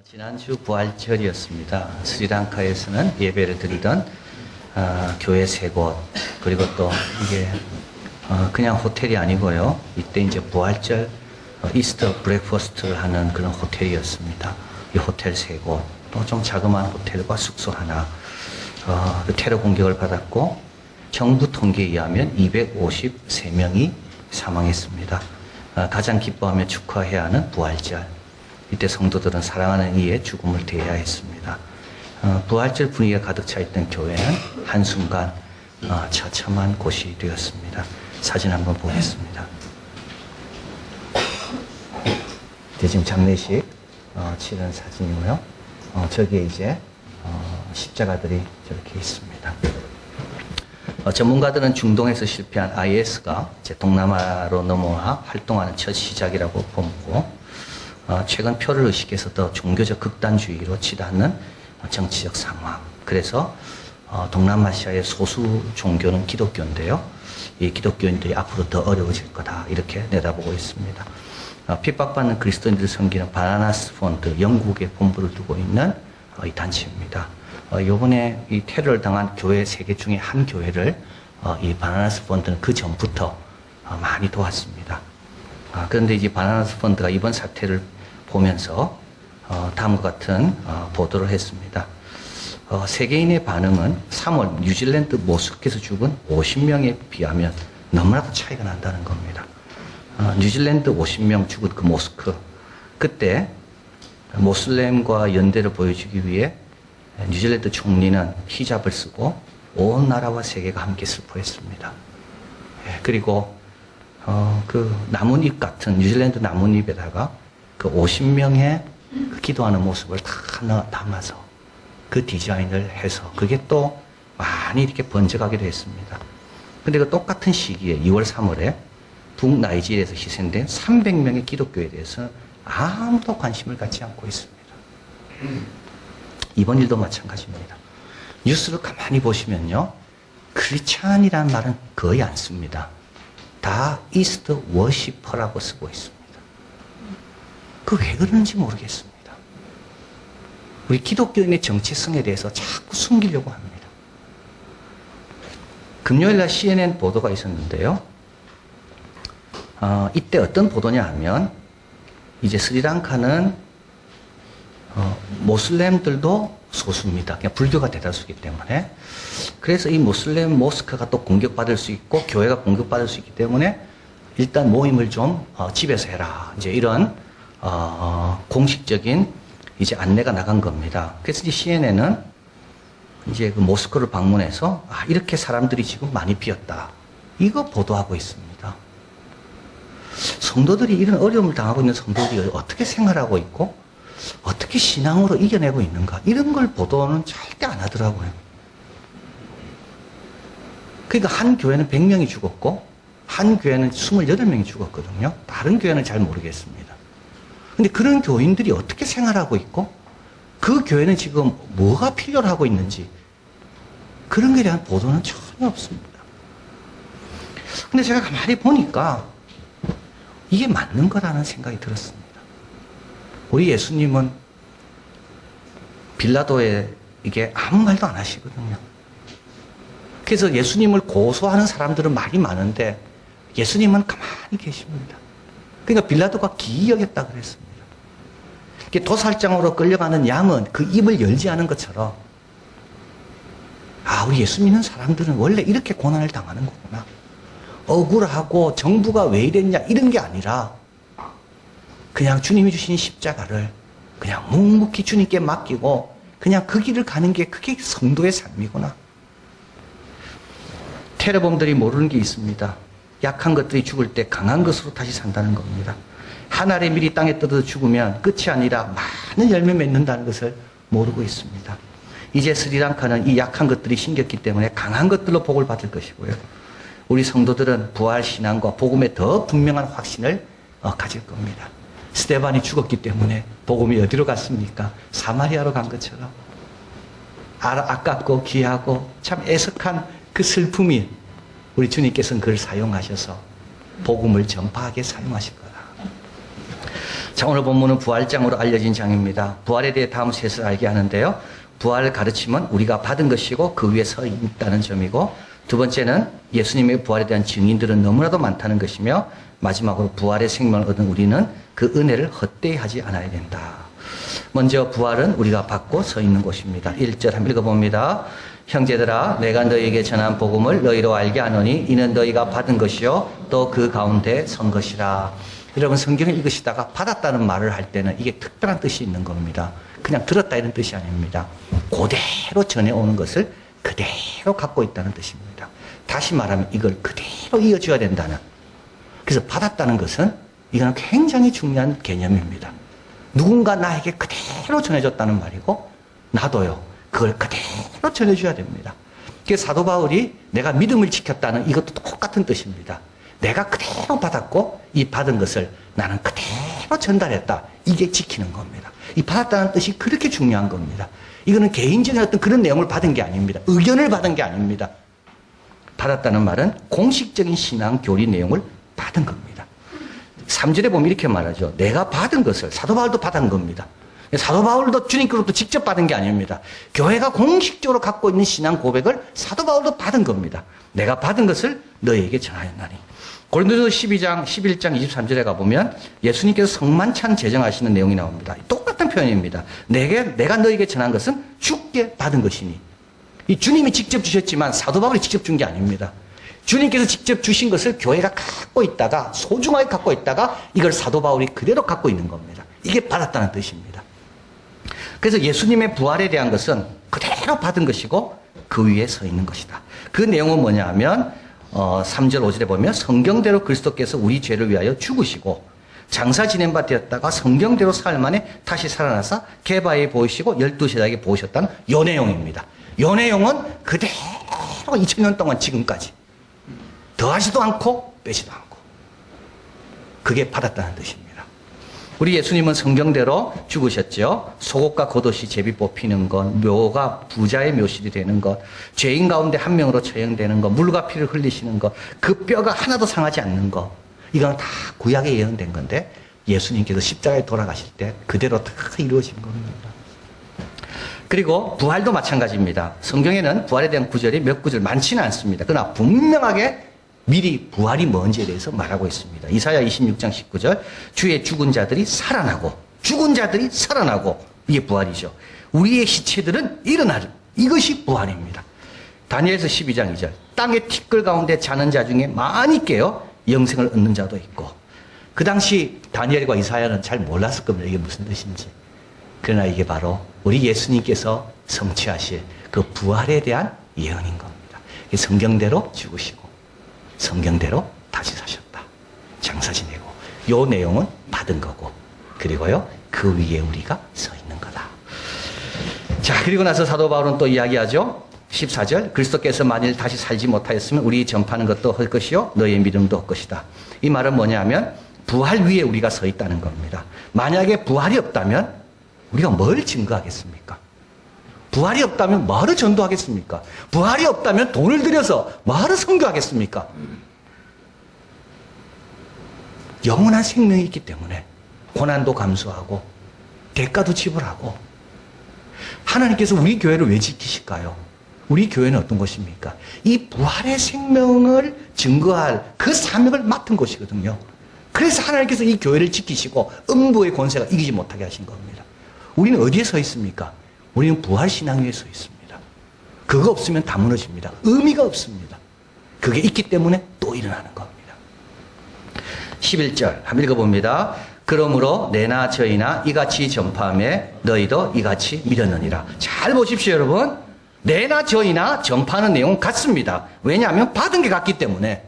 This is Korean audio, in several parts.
지난주 부활절이었습니다. 스리랑카에서는 예배를 드리던 교회 세 곳, 그리고 또 이게 그냥 호텔이 아니고요. 이때 이제 부활절 이스터 브렉퍼스트를 하는 그런 호텔이었습니다. 이 호텔 세 곳, 또 좀 자그마한 호텔과 숙소 하나, 테러 공격을 받았고 정부 통계에 의하면 253명이 사망했습니다. 가장 기뻐하며 축하해야 하는 부활절. 이때 성도들은 사랑하는 이의 죽음을 대해야 했습니다. 부활절 분위기가 가득 차 있던 교회는 한순간 처참한 곳이 되었습니다. 사진 한번 보겠습니다. 지금 장례식 치른 사진이고요. 저기에 이제 십자가들이 저렇게 있습니다. 전문가들은 중동에서 실패한 IS가 이제 동남아로 넘어와 활동하는 첫 시작이라고 보고, 최근 표를 의식해서 더 종교적 극단주의로 치닫는 정치적 상황. 그래서 동남아시아의 소수 종교는 기독교인데요. 이 기독교인들이 앞으로 더 어려워질 거다, 이렇게 내다보고 있습니다. 핍박받는 그리스도인들을 섬기는 바나나스 펀드, 영국에 본부를 두고 있는 이 단체입니다. 이번에 이 테러를 당한 교회 3개 중에 한 교회를 이 바나나스 펀드는 그 전부터 많이 도왔습니다. 그런데 이제 바나나스 펀드가 이번 사태를 보면서 다음과 같은 보도를 했습니다. 세계인의 반응은 3월 뉴질랜드 모스크에서 죽은 50명에 비하면 너무나도 차이가 난다는 겁니다. 뉴질랜드 50명 죽은 그 모스크, 그때 모슬렘과 연대를 보여주기 위해 뉴질랜드 총리는 히잡을 쓰고 온 나라와 세계가 함께 슬퍼했습니다. 그리고 그 나뭇잎 같은 뉴질랜드 나뭇잎에다가 그 50명의 그 기도하는 모습을 다 담아서 그 디자인을 해서 그게 또 많이 이렇게 번져가기도 했습니다. 근데 그 똑같은 시기에 2월 3월에 북나이지리아에서 희생된 300명의 기독교에 대해서 아무도 관심을 갖지 않고 있습니다. 이번 일도 마찬가지입니다. 뉴스를 가만히 보시면요, 크리스찬이라는 말은 거의 안 씁니다. 다 이스트 워시퍼라고 쓰고 있습니다. 그 왜 그러는지 모르겠습니다. 우리 기독교인의 정체성에 대해서 자꾸 숨기려고 합니다. 금요일날 CNN 보도가 있었는데요. 이때 어떤 보도냐 하면, 이제 스리랑카는 모슬렘들도 소수입니다. 그냥 불교가 대다수이기 때문에. 그래서 이 모슬렘 모스크가 또 공격받을 수 있고 교회가 공격받을 수 있기 때문에 일단 모임을 좀 집에서 해라, 이제 이런 공식적인 이제 안내가 나간 겁니다. 그래서 이제 CNN은 이제 그 모스크를 방문해서 이렇게 사람들이 지금 많이 비었다, 이거 보도하고 있습니다. 성도들이 이런 어려움을 당하고 있는 성도들이 어떻게 생활하고 있고 어떻게 신앙으로 이겨내고 있는가, 이런 걸 보도는 절대 안 하더라고요. 그러니까 한 교회는 100명이 죽었고 한 교회는 28명이 죽었거든요. 다른 교회는 잘 모르겠습니다. 근데 그런 교인들이 어떻게 생활하고 있고 그 교회는 지금 뭐가 필요로 하고 있는지 그런 것에 대한 보도는 전혀 없습니다. 근데 제가 가만히 보니까 이게 맞는 거라는 생각이 들었습니다. 우리 예수님은 빌라도에 이게 아무 말도 안 하시거든요. 그래서 예수님을 고소하는 사람들은 말이 많은데 예수님은 가만히 계십니다. 그러니까 빌라도가 기이 여겼다 그랬습니다. 도살장으로 끌려가는 양은 그 입을 열지 않은 것처럼, 우리 예수 믿는 사람들은 원래 이렇게 고난을 당하는 거구나, 억울하고 정부가 왜 이랬냐, 이런 게 아니라 그냥 주님이 주신 십자가를 그냥 묵묵히 주님께 맡기고 그냥 그 길을 가는 게 그게 성도의 삶이구나. 테러범들이 모르는 게 있습니다. 약한 것들이 죽을 때 강한 것으로 다시 산다는 겁니다. 한 알의 밀이 땅에 떨어져 죽으면 끝이 아니라 많은 열매 맺는다는 것을 모르고 있습니다. 이제 스리랑카는 이 약한 것들이 생겼기 때문에 강한 것들로 복을 받을 것이고요. 우리 성도들은 부활 신앙과 복음에 더 분명한 확신을 가질 겁니다. 스데반이 죽었기 때문에 복음이 어디로 갔습니까? 사마리아로 간 것처럼 아깝고 귀하고 참 애석한 그 슬픔이 우리 주님께서는 그걸 사용하셔서 복음을 전파하게 사용하실 거다. 자, 오늘 본문은 부활장으로 알려진 장입니다. 부활에 대해 다음 셋을 알게 하는데요. 부활을 가르치면 우리가 받은 것이고 그 위에 서 있다는 점이고, 두 번째는 예수님의 부활에 대한 증인들은 너무나도 많다는 것이며, 마지막으로 부활의 생명을 얻은 우리는 그 은혜를 헛되이 하지 않아야 된다. 먼저 부활은 우리가 받고 서 있는 곳입니다. 1절 한번 읽어봅니다. 형제들아, 내가 너희에게 전한 복음을 너희로 알게 하노니 이는 너희가 받은 것이요 또 그 가운데 선 것이라. 여러분, 성경을 읽으시다가 받았다는 말을 할 때는 이게 특별한 뜻이 있는 겁니다. 그냥 들었다 이런 뜻이 아닙니다. 그대로 전해오는 것을 그대로 갖고 있다는 뜻입니다. 다시 말하면 이걸 그대로 이어줘야 된다는. 그래서 받았다는 것은 이거는 굉장히 중요한 개념입니다. 누군가 나에게 그대로 전해줬다는 말이고, 나도요 그걸 그대로 전해줘야 됩니다. 그래서 사도 바울이 내가 믿음을 지켰다는 이것도 똑같은 뜻입니다. 내가 그대로 받았고 이 받은 것을 나는 그대로 전달했다. 이게 지키는 겁니다. 이 받았다는 뜻이 그렇게 중요한 겁니다. 이거는 개인적인 어떤 그런 내용을 받은 게 아닙니다. 의견을 받은 게 아닙니다. 받았다는 말은 공식적인 신앙 교리 내용을 받은 겁니다. 3절에 보면 이렇게 말하죠. 내가 받은 것을, 사도 바울도 받은 겁니다. 사도 바울도 주님께로부터 직접 받은 게 아닙니다. 교회가 공식적으로 갖고 있는 신앙 고백을 사도 바울도 받은 겁니다. 내가 받은 것을 너희에게 전하였나니. 고린도서 11장 23절에 가보면 예수님께서 성만찬 제정하시는 내용이 나옵니다. 똑같은 표현입니다. 내가 너희에게 전한 것은 주께 받은 것이니. 이 주님이 직접 주셨지만 사도 바울이 직접 준 게 아닙니다. 주님께서 직접 주신 것을 교회가 갖고 있다가, 소중하게 갖고 있다가 이걸 사도 바울이 그대로 갖고 있는 겁니다. 이게 받았다는 뜻입니다. 그래서 예수님의 부활에 대한 것은 그대로 받은 것이고 그 위에 서 있는 것이다. 그 내용은 뭐냐 하면 3절 5절에 보면 성경대로 그리스도께서 우리 죄를 위하여 죽으시고 장사 지낸 바 되었다가 성경대로 사흘 만에 다시 살아나사 게바에 보이시고 12제자에게 보이셨다는 요 내용입니다. 요 내용은 그대로 2000년 동안 지금까지 더하지도 않고 빼지도 않고, 그게 받았다는 뜻입니다. 우리 예수님은 성경대로 죽으셨죠. 속옷과 겉옷이 제비 뽑히는 것, 묘가 부자의 묘실이 되는 것, 죄인 가운데 한 명으로 처형되는 것, 물과 피를 흘리시는 것, 그 뼈가 하나도 상하지 않는 것, 이건 다 구약에 예언된 건데 예수님께서 십자가에 돌아가실 때 그대로 다 이루어진 겁니다. 그리고 부활도 마찬가지입니다. 성경에는 부활에 대한 구절이 몇 구절 많지는 않습니다. 그러나 분명하게 미리 부활이 뭔지에 대해서 말하고 있습니다. 이사야 26장 19절, 주의 죽은 자들이 살아나고, 이게 부활이죠. 우리의 시체들은 일어나리. 이것이 부활입니다. 다니엘서 12장 2절, 땅의 티끌 가운데 자는 자 중에 많이 깨어 영생을 얻는 자도 있고. 그 당시 다니엘과 이사야는 잘 몰랐을 겁니다. 이게 무슨 뜻인지. 그러나 이게 바로 우리 예수님께서 성취하실 그 부활에 대한 예언인 겁니다. 성경대로 죽으시고 성경대로 다시 사셨다. 장사 지내고. 요 내용은 받은 거고, 그리고요 그 위에 우리가 서 있는 거다. 자, 그리고 나서 사도 바울은 또 이야기하죠. 14절, 그리스도께서 만일 다시 살지 못하였으면 우리 전파하는 것도 할 것이요 너희의 믿음도 할 것이다. 이 말은 뭐냐면 부활 위에 우리가 서 있다는 겁니다. 만약에 부활이 없다면 우리가 뭘 증거하겠습니까? 부활이 없다면 뭐하러 전도하겠습니까? 부활이 없다면 돈을 들여서 뭐하러 선교하겠습니까? 영원한 생명이 있기 때문에 고난도 감수하고 대가도 지불하고. 하나님께서 우리 교회를 왜 지키실까요? 우리 교회는 어떤 곳입니까? 이 부활의 생명을 증거할 그 사명을 맡은 곳이거든요. 그래서 하나님께서 이 교회를 지키시고 음부의 권세가 이기지 못하게 하신 겁니다. 우리는 어디에 서 있습니까? 우리는 부활신앙 위에 서 있습니다. 그거 없으면 다 무너집니다. 의미가 없습니다. 그게 있기 때문에 또 일어나는 겁니다. 11절 한번 읽어봅니다. 그러므로 내나 저희나 이같이 전파하며 너희도 이같이 믿었느니라. 잘 보십시오, 여러분. 내나 저희나 전파하는 내용은 같습니다. 왜냐하면 받은 게 같기 때문에.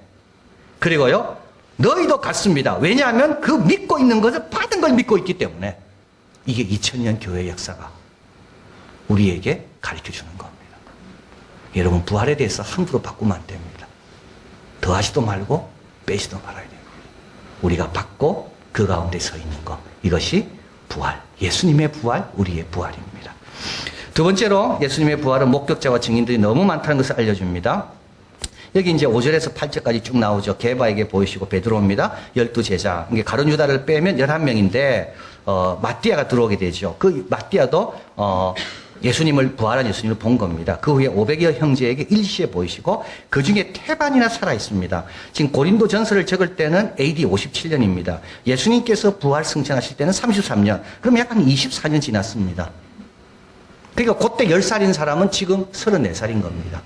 그리고요 너희도 같습니다. 왜냐하면 그 믿고 있는 것을 받은 걸 믿고 있기 때문에. 이게 2000년 교회 역사가 우리에게 가르쳐주는 겁니다. 여러분, 부활에 대해서 함부로 바꾸면 안 됩니다. 더하지도 말고 빼지도 말아야 됩니다. 우리가 받고 그 가운데 서 있는 것, 이것이 부활, 예수님의 부활, 우리의 부활입니다. 두 번째로 예수님의 부활은 목격자와 증인들이 너무 많다는 것을 알려줍니다. 여기 이제 5절에서 8절까지 쭉 나오죠. 게바에게 보이시고 베드로입니다. 12제자. 이게 가룟 유다를 빼면 11명인데, 마띠아가 들어오게 되죠. 그 마띠아도, 예수님을, 부활한 예수님을 본 겁니다. 그 후에 500여 형제에게 일시에 보이시고, 그 중에 태반이나 살아 있습니다. 지금 고린도 전서를 적을 때는 AD 57년입니다. 예수님께서 부활 승천하실 때는 33년. 그럼 약간 24년 지났습니다. 그러니까 그때 10살인 사람은 지금 34살인 겁니다.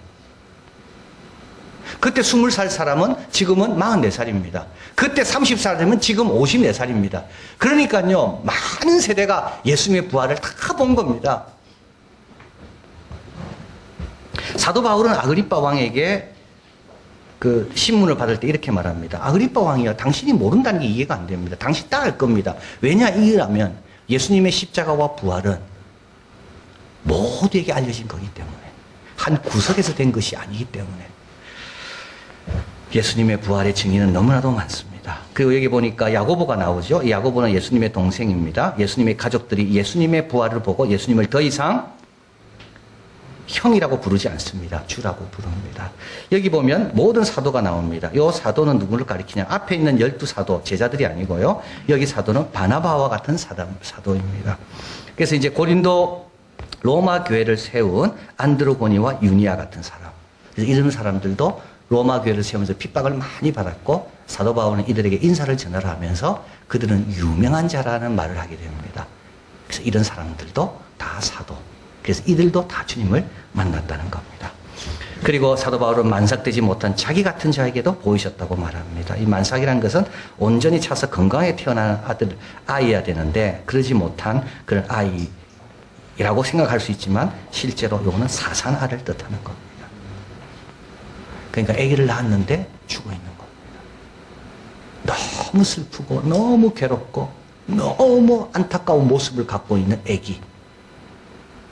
그때 20살 사람은 지금은 44살입니다. 그때 30살이면 지금 54살입니다. 그러니까요, 많은 세대가 예수님의 부활을 다 본 겁니다. 사도 바울은 아그리빠 왕에게 그 신문을 받을 때 이렇게 말합니다. 아그리빠 왕이요, 당신이 모른다는 게 이해가 안 됩니다. 당신 따를 겁니다. 왜냐 이라면 예수님의 십자가와 부활은 모두에게 알려진 거기 때문에, 한 구석에서 된 것이 아니기 때문에. 예수님의 부활의 증인은 너무나도 많습니다. 그리고 여기 보니까 야고보가 나오죠. 야고보는 예수님의 동생입니다. 예수님의 가족들이 예수님의 부활을 보고 예수님을 더 이상 형이라고 부르지 않습니다. 주라고 부릅니다. 여기 보면 모든 사도가 나옵니다. 이 사도는 누구를 가리키냐? 앞에 있는 12사도, 제자들이 아니고요. 여기 사도는 바나바와 같은 사도입니다. 그래서 이제 고린도 로마 교회를 세운 안드로고니와 유니아 같은 사람. 그래서 이런 사람들도 로마 교회를 세우면서 핍박을 많이 받았고, 사도 바울은 이들에게 인사를 전하라 하면서 그들은 유명한 자라는 말을 하게 됩니다. 그래서 이런 사람들도 다 사도. 그래서 이들도 다 주님을 만났다는 겁니다. 그리고 사도 바울은 만삭되지 못한 자기 같은 자에게도 보이셨다고 말합니다. 이 만삭이라는 것은 온전히 차서 건강하게 태어난 아이여야 되는데, 그러지 못한 그런 아이라고 생각할 수 있지만, 실제로 이거는 사산아를 뜻하는 겁니다. 그러니까 아기를 낳았는데 죽어 있는 겁니다. 너무 슬프고 너무 괴롭고 너무 안타까운 모습을 갖고 있는 아기.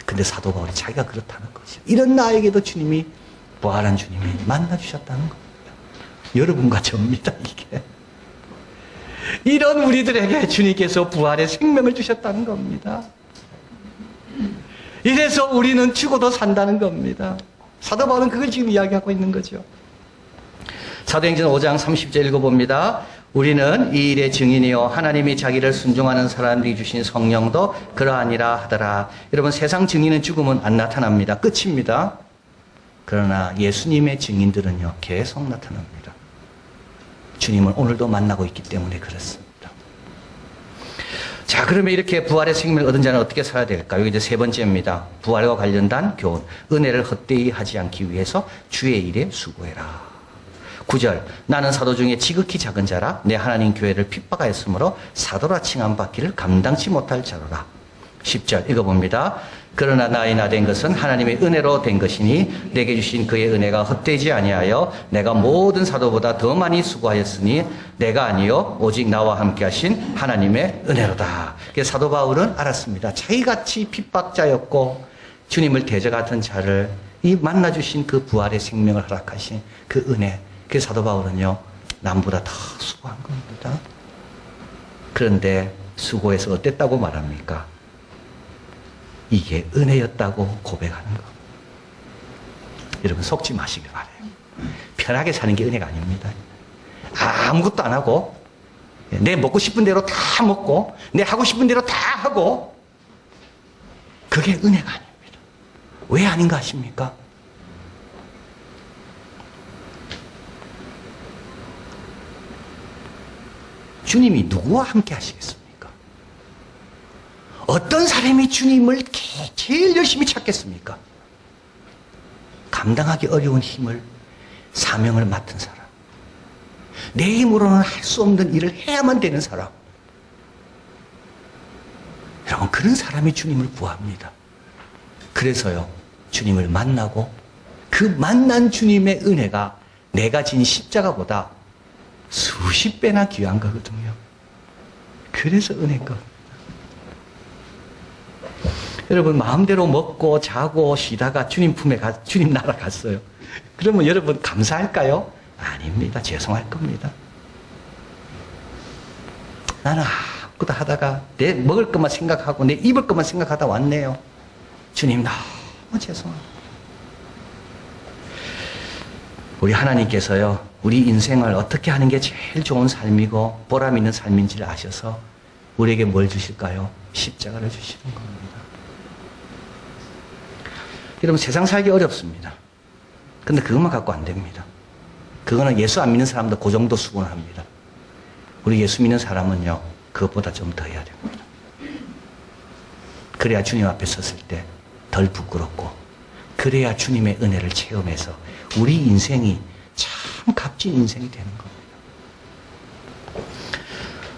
근데 사도 바울이 자기가 그렇다는 거죠. 이런 나에게도 주님이, 부활한 주님이 만나주셨다는 겁니다. 여러분과 저입니다, 이게. 이런 우리들에게 주님께서 부활의 생명을 주셨다는 겁니다. 이래서 우리는 죽어도 산다는 겁니다. 사도 바울은 그걸 지금 이야기하고 있는 거죠. 사도행전 5장 30절 읽어봅니다. 우리는 이 일의 증인이요 하나님이 자기를 순종하는 사람들이 주신 성령도 그러하니라 하더라. 여러분, 세상 증인은 죽으면 안 나타납니다. 끝입니다. 그러나 예수님의 증인들은요, 계속 나타납니다. 주님을 오늘도 만나고 있기 때문에 그렇습니다. 자, 그러면 이렇게 부활의 생명을 얻은 자는 어떻게 살아야 될까요? 이제 세 번째입니다. 부활과 관련된 교훈. 은혜를 헛되이 하지 않기 위해서 주의 일에 수고해라. 9절. 나는 사도 중에 지극히 작은 자라 내 하나님 교회를 핍박하였으므로 사도라 칭함받기를 감당치 못할 자로라. 10절 읽어봅니다. 그러나 나의 나 된 것은 하나님의 은혜로 된 것이니 내게 주신 그의 은혜가 헛되지 아니하여 내가 모든 사도보다 더 많이 수고하였으니 내가 아니요 오직 나와 함께 하신 하나님의 은혜로다. 그래서 사도 바울은 알았습니다. 자기같이 핍박자였고 주님을 대적하던 자를 이 만나주신 그 부활의 생명을 허락하신 그 은혜. 그래서 사도 바울은요, 남보다 더 수고한 겁니다. 그런데 수고해서 어땠다고 말합니까? 이게 은혜였다고 고백하는 거. 여러분, 속지 마시길 바라요. 편하게 사는 게 은혜가 아닙니다. 아무것도 안 하고 내 먹고 싶은 대로 다 먹고 내 하고 싶은 대로 다 하고, 그게 은혜가 아닙니다. 왜 아닌가 하십니까? 주님이 누구와 함께 하시겠습니까? 어떤 사람이 주님을 제일 열심히 찾겠습니까? 감당하기 어려운 힘을, 사명을 맡은 사람. 내 힘으로는 할 수 없는 일을 해야만 되는 사람. 여러분, 그런 사람이 주님을 구합니다. 그래서요, 주님을 만나고 그 만난 주님의 은혜가 내가 진 십자가보다 수십 배나 귀한 거거든요. 그래서 은혜인 겁니다. 여러분, 마음대로 먹고 자고 쉬다가 주님 품에 주님 나라 갔어요. 그러면 여러분 감사할까요? 아닙니다. 죄송할 겁니다. 나는 아무것도 하다가 내 먹을 것만 생각하고 내 입을 것만 생각하다 왔네요. 주님 너무 죄송합니다. 우리 하나님께서요, 우리 인생을 어떻게 하는 게 제일 좋은 삶이고 보람 있는 삶인지를 아셔서 우리에게 뭘 주실까요? 십자가를 주시는 겁니다. 여러분, 세상 살기 어렵습니다. 근데 그것만 갖고 안 됩니다. 그거는 예수 안 믿는 사람도 그 정도 수고는 합니다. 우리 예수 믿는 사람은요, 그것보다 좀 더 해야 됩니다. 그래야 주님 앞에 섰을 때 덜 부끄럽고, 그래야 주님의 은혜를 체험해서 우리 인생이 참 값진 인생이 되는 겁니다.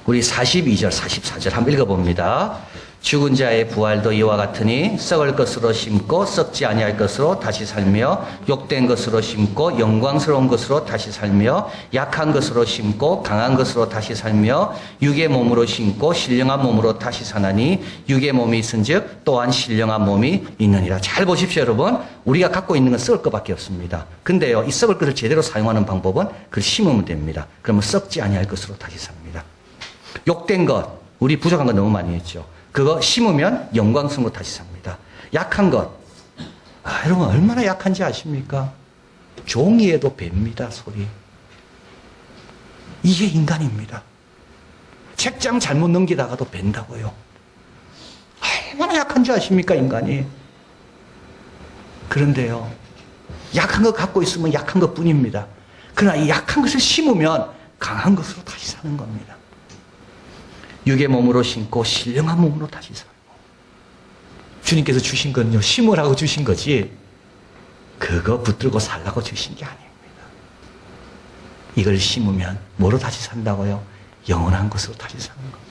우리 42절, 44절 한번 읽어봅니다. 죽은 자의 부활도 이와 같으니 썩을 것으로 심고 썩지 아니할 것으로 다시 살며 욕된 것으로 심고 영광스러운 것으로 다시 살며 약한 것으로 심고 강한 것으로 다시 살며 육의 몸으로 심고 신령한 몸으로 다시 사나니 육의 몸이 있은즉 또한 신령한 몸이 있느니라. 잘 보십시오, 여러분. 우리가 갖고 있는 건 썩을 것밖에 없습니다. 근데요, 이 썩을 것을 제대로 사용하는 방법은 그걸 심으면 됩니다. 그러면 썩지 아니할 것으로 다시 삽니다. 욕된 것, 우리 부족한 거 너무 많이 했죠. 그거 심으면 영광스러운 거 다시 삽니다. 약한 것. 여러분, 얼마나 약한지 아십니까? 종이에도 뱉습니다, 소리. 이게 인간입니다. 책장 잘못 넘기다가도 뱉다고요. 얼마나 약한지 아십니까, 인간이? 그런데요, 약한 거 갖고 있으면 약한 것 뿐입니다. 그러나 이 약한 것을 심으면 강한 것으로 다시 사는 겁니다. 육의 몸으로 심고 신령한 몸으로 다시 살고. 주님께서 주신 건요, 심으라고 주신 거지 그거 붙들고 살라고 주신 게 아닙니다. 이걸 심으면 뭐로 다시 산다고요? 영원한 것으로 다시 사는 겁니다.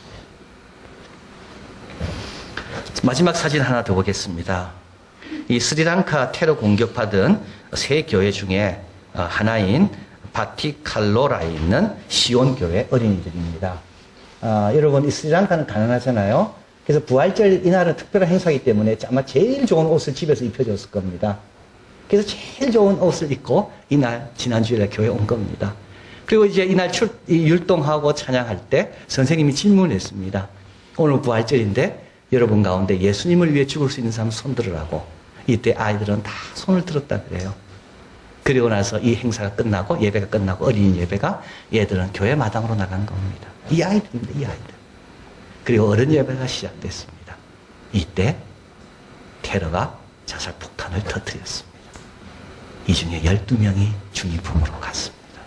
마지막 사진 하나 더 보겠습니다. 이 스리랑카 테러 공격받은 세 교회 중에 하나인 바티칼로라에 있는 시온교회 어린이들입니다. 여러분, 이 스리랑카는 가난하잖아요. 그래서 부활절 이날은 특별한 행사이기 때문에 아마 제일 좋은 옷을 집에서 입혀줬을 겁니다. 그래서 제일 좋은 옷을 입고 이날 지난주에 교회에 온 겁니다. 그리고 이제 이날 율동하고 찬양할 때 선생님이 질문을 했습니다. 오늘 부활절인데 여러분 가운데 예수님을 위해 죽을 수 있는 사람 손 들으라고. 이때 아이들은 다 손을 들었다 그래요. 그리고 나서 이 행사가 끝나고 예배가 끝나고 어린이 예배가 얘들은 교회 마당으로 나간 겁니다. 이 아이들입니다. 이 아이들. 그리고 어른 예배가 시작됐습니다. 이때 테러가 자살 폭탄을 터뜨렸습니다. 이 중에 12명이 주님 품으로 갔습니다.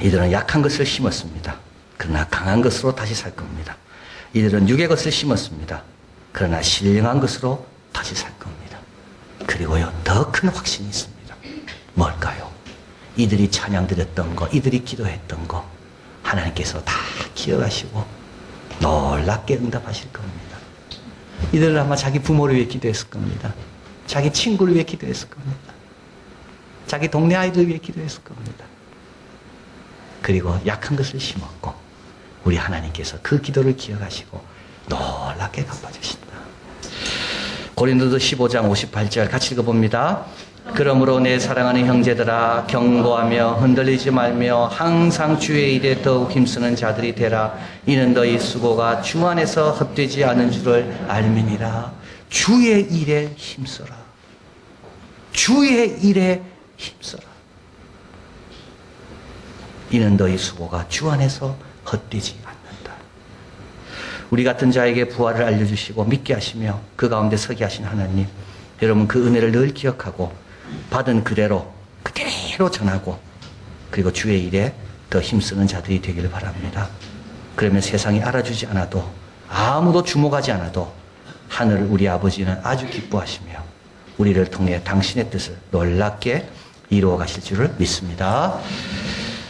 이들은 약한 것을 심었습니다. 그러나 강한 것으로 다시 살 겁니다. 이들은 육의 것을 심었습니다. 그러나 신령한 것으로 다시 살 겁니다. 그리고요, 더 큰 확신이 있습니다. 뭘까요? 이들이 찬양 드렸던 거, 이들이 기도했던 거 하나님께서 다 기억하시고 놀랍게 응답하실 겁니다. 이들은 아마 자기 부모를 위해 기도했을 겁니다. 자기 친구를 위해 기도했을 겁니다. 자기 동네 아이들 위해 기도했을 겁니다. 그리고 약한 것을 심었고 우리 하나님께서 그 기도를 기억하시고 놀랍게 갚아주신다. 고린도서 15장 58절 같이 읽어봅니다. 그러므로 내 사랑하는 형제들아, 경고하며 흔들리지 말며 항상 주의 일에 더욱 힘쓰는 자들이 되라. 이는 너희 수고가 주 안에서 헛되지 않은 줄을 알미니라. 주의 일에 힘써라. 주의 일에 힘써라. 이는 너희 수고가 주 안에서 헛되지 않는다. 우리 같은 자에게 부활을 알려주시고 믿게 하시며 그 가운데 서게 하신 하나님, 여러분 그 은혜를 늘 기억하고 받은 그대로 전하고 그리고 주의 일에 더 힘쓰는 자들이 되기를 바랍니다. 그러면 세상이 알아주지 않아도 아무도 주목하지 않아도 하늘 우리 아버지는 아주 기뻐하시며 우리를 통해 당신의 뜻을 놀랍게 이루어 가실 줄을 믿습니다.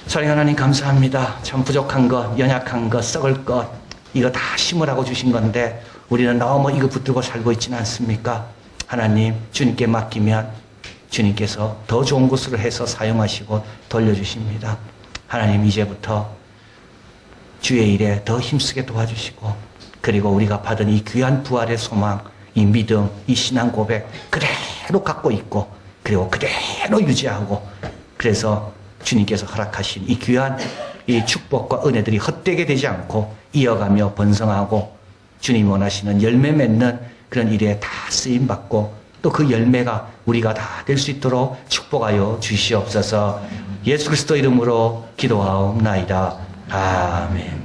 사랑하는 하나님 감사합니다. 참 부족한 것, 연약한 것, 썩을 것 이거 다 심으라고 주신 건데 우리는 너무 이거 붙들고 살고 있지는 않습니까? 하나님 주님께 맡기면 주님께서 더 좋은 것으로 해서 사용하시고 돌려주십니다. 하나님 이제부터 주의 일에 더 힘쓰게 도와주시고 그리고 우리가 받은 이 귀한 부활의 소망, 이 믿음, 이 신앙 고백 그대로 갖고 있고 그리고 그대로 유지하고 그래서 주님께서 허락하신 이 귀한 이 축복과 은혜들이 헛되게 되지 않고 이어가며 번성하고 주님 원하시는 열매 맺는 그런 일에 다 쓰임 받고 또 그 열매가 우리가 다 될 수 있도록 축복하여 주시옵소서. 예수 그리스도 이름으로 기도하옵나이다. 아멘.